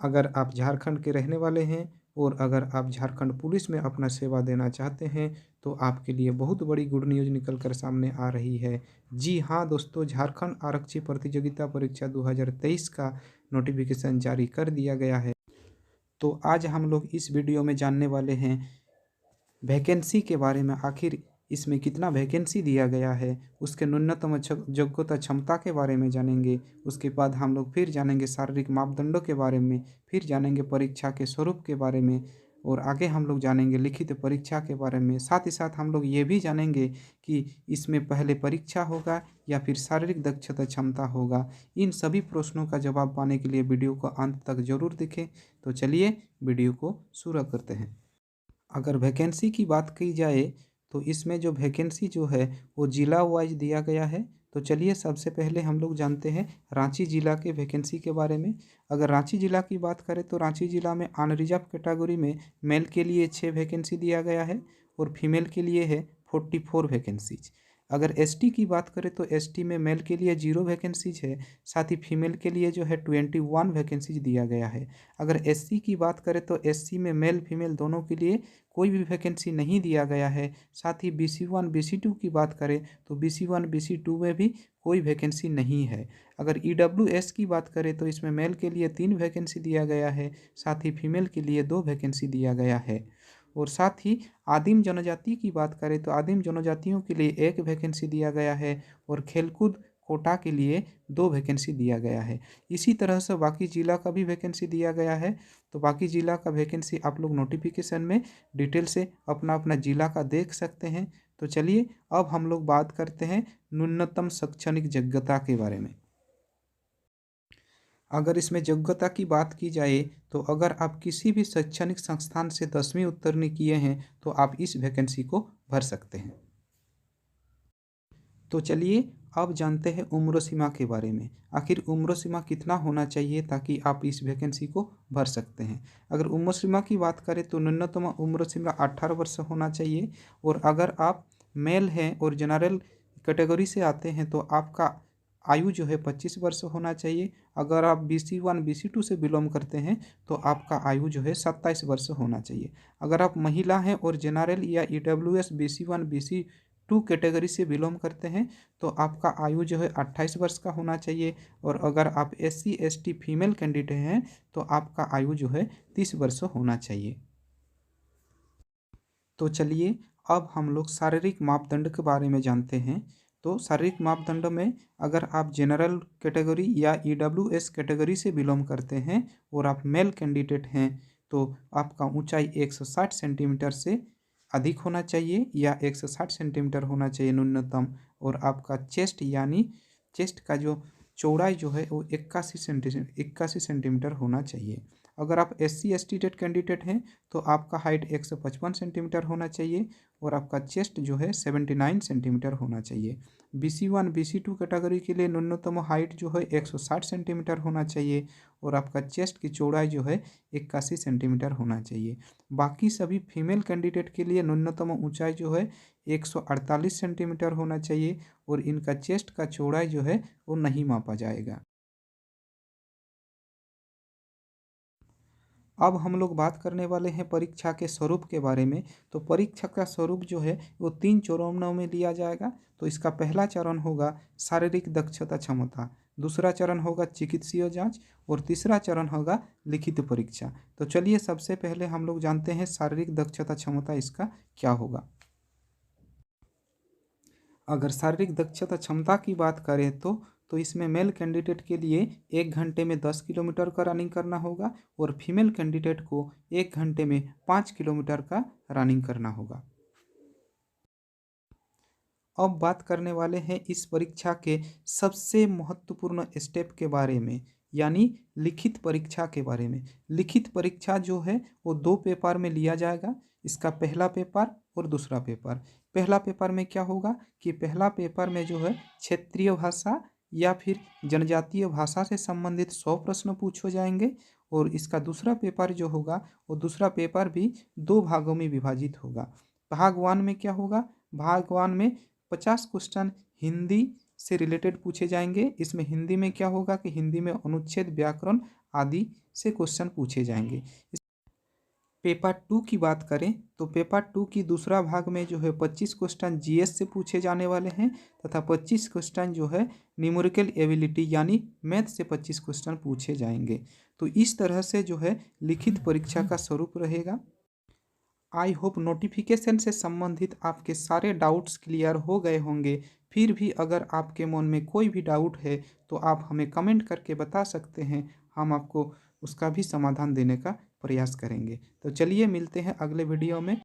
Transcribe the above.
अगर आप झारखंड के रहने वाले हैं और अगर आप झारखंड पुलिस में अपना सेवा देना चाहते हैं तो आपके लिए बहुत बड़ी गुड न्यूज़ निकल कर सामने आ रही है। जी हाँ दोस्तों, झारखंड आरक्षी प्रतियोगिता परीक्षा 2023 का नोटिफिकेशन जारी कर दिया गया है। तो आज हम लोग इस वीडियो में जानने वाले हैं वैकेंसी के बारे में। आखिर इसमें कितना वैकेंसी दिया गया है, उसके न्यूनतम योग्यता क्षमता के बारे में जानेंगे। उसके बाद हम लोग फिर जानेंगे शारीरिक मापदंडों के बारे में, फिर जानेंगे परीक्षा के स्वरूप के बारे में, और आगे हम लोग जानेंगे लिखित परीक्षा के बारे में। साथ ही साथ हम लोग ये भी जानेंगे कि इसमें पहले परीक्षा होगा या फिर शारीरिक दक्षता क्षमता होगा। इन सभी प्रश्नों का जवाब पाने के लिए वीडियो को अंत तक जरूर देखें। तो चलिए वीडियो को शुरू करते हैं। अगर वैकेंसी की बात की जाए तो इसमें जो वैकेंसी जो है वो ज़िला वाइज दिया गया है। तो चलिए सबसे पहले हम लोग जानते हैं रांची ज़िला के वैकेंसी के बारे में। अगर रांची ज़िला की बात करें तो रांची ज़िला में अनरिजर्व कैटेगरी में मेल के लिए 6 वैकेंसी दिया गया है और फीमेल के लिए है 44 वैकेंसीज। अगर एसटी की बात करें तो एसटी में मेल के लिए 0 वैकेंसीज है, साथ ही फीमेल के लिए जो है 21 वैकेंसीज दिया गया है। अगर एससी की बात करें तो एससी में मेल फीमेल दोनों के लिए कोई भी वैकेंसी नहीं दिया गया है। साथ ही BC1 BC2 की बात करें तो BC1 BC2 में भी कोई वैकेंसी नहीं है। अगर EWS की बात करें तो इसमें मेल के लिए 3 वैकेंसी दिया गया है, साथ ही फीमेल के लिए 2 वैकेंसी दिया गया है। और साथ ही आदिम जनजाति की बात करें तो आदिम जनजातियों के लिए 1 वैकेंसी दिया गया है और खेलकूद कोटा के लिए 2 वैकेंसी दिया गया है। इसी तरह से बाकी ज़िला का भी वैकेंसी दिया गया है। तो बाकी ज़िला का वैकेंसी आप लोग नोटिफिकेशन में डिटेल से अपना अपना ज़िला का देख सकते हैं। तो चलिए अब हम लोग बात करते हैं न्यूनतम शैक्षणिक योग्यता के बारे में। अगर इसमें योग्यता की बात की जाए तो अगर आप किसी भी शैक्षणिक संस्थान से 10वीं उत्तीर्ण किए हैं तो आप इस वैकेंसी को भर सकते हैं। तो चलिए अब जानते हैं उम्र सीमा के बारे में। आखिर उम्र सीमा कितना होना चाहिए ताकि आप इस वैकेंसी को भर सकते हैं। अगर उम्र सीमा की बात करें तो न्यूनतम उम्र सीमा 18 वर्ष होना चाहिए। और अगर आप मेल हैं और जनरल कैटेगरी से आते हैं तो आपका आयु जो है 25 वर्ष होना चाहिए। अगर आप BC1 BC2 से बिलोंग करते हैं तो आपका आयु जो है 27 वर्ष होना चाहिए। अगर आप महिला हैं और जनरल या EWS BC1 BC2 कैटेगरी से बिलोंग करते हैं तो आपका आयु जो है 28 वर्ष का होना चाहिए। और अगर आप SC ST फीमेल कैंडिडेट हैं तो आपका आयु जो है 30 वर्ष होना चाहिए। तो चलिए अब हम लोग शारीरिक मापदंड के बारे में जानते हैं। तो शारीरिक मापदंड में अगर आप जनरल कैटेगरी या EWS कैटेगरी से बिलोंग करते हैं और आप मेल कैंडिडेट हैं तो आपका ऊंचाई 160 सेंटीमीटर से अधिक होना चाहिए या 160 सेंटीमीटर होना चाहिए न्यूनतम। और आपका चेस्ट यानी चेस्ट का जो चौड़ाई जो है वो 81 सेंटीमीटर होना चाहिए। अगर आप SC ST कैंडिडेट हैं तो आपका हाइट 155 सेंटीमीटर होना चाहिए और आपका चेस्ट जो है 79 सेंटीमीटर होना चाहिए। BC1 BC2 कैटेगरी के लिए न्यूनतम हाइट जो है 160 सेंटीमीटर होना चाहिए और आपका चेस्ट की चौड़ाई जो है 81 सेंटीमीटर होना चाहिए। बाकी सभी फीमेल कैंडिडेट के लिए न्यूनतम ऊंचाई जो है 148 सेंटीमीटर होना चाहिए और इनका चेस्ट का चौड़ाई जो है वो नहीं मापा जाएगा। अब हम लोग बात करने वाले हैं परीक्षा के स्वरूप के बारे में। तो परीक्षा का स्वरूप जो है वो 3 चरणों में लिया जाएगा। तो इसका पहला चरण होगा शारीरिक दक्षता क्षमता, दूसरा चरण होगा चिकित्सीय जांच और तीसरा चरण होगा लिखित परीक्षा। तो चलिए सबसे पहले हम लोग जानते हैं शारीरिक दक्षता क्षमता इसका क्या होगा। अगर शारीरिक दक्षता क्षमता की बात करें तो इसमें मेल कैंडिडेट के लिए 1 घंटे में 10 किलोमीटर का रनिंग करना होगा और फीमेल कैंडिडेट को 1 घंटे में 5 किलोमीटर का रनिंग करना होगा। अब बात करने वाले हैं इस परीक्षा के सबसे महत्वपूर्ण स्टेप के बारे में, यानी लिखित परीक्षा के बारे में। लिखित परीक्षा जो है वो 2 पेपर में लिया जाएगा। इसका पहला पेपर और दूसरा पेपर। पहला पेपर में क्या होगा कि पहला पेपर में जो है क्षेत्रीय भाषा या फिर जनजातीय भाषा से संबंधित 100 प्रश्न पूछे जाएंगे। और इसका दूसरा पेपर जो होगा वो दूसरा पेपर भी 2 भागों में विभाजित होगा। भाग 1 में क्या होगा, भाग 1 में 50 क्वेश्चन हिंदी से रिलेटेड पूछे जाएंगे। इसमें हिंदी में क्या होगा कि हिंदी में अनुच्छेद व्याकरण आदि से क्वेश्चन पूछे जाएंगे। पेपर 2 की बात करें तो पेपर 2 की दूसरा भाग में जो है 25 क्वेश्चन जीएस से पूछे जाने वाले हैं तथा 25 क्वेश्चन जो है न्यूमेरिकल एबिलिटी यानी मैथ से 25 क्वेश्चन पूछे जाएंगे। तो इस तरह से जो है लिखित परीक्षा का स्वरूप रहेगा। आई होप नोटिफिकेशन से संबंधित आपके सारे डाउट्स क्लियर हो गए होंगे। फिर भी अगर आपके मन में कोई भी डाउट है तो आप हमें कमेंट करके बता सकते हैं, हम आपको उसका भी समाधान देने का प्रयास करेंगे। तो चलिए मिलते हैं अगले वीडियो में।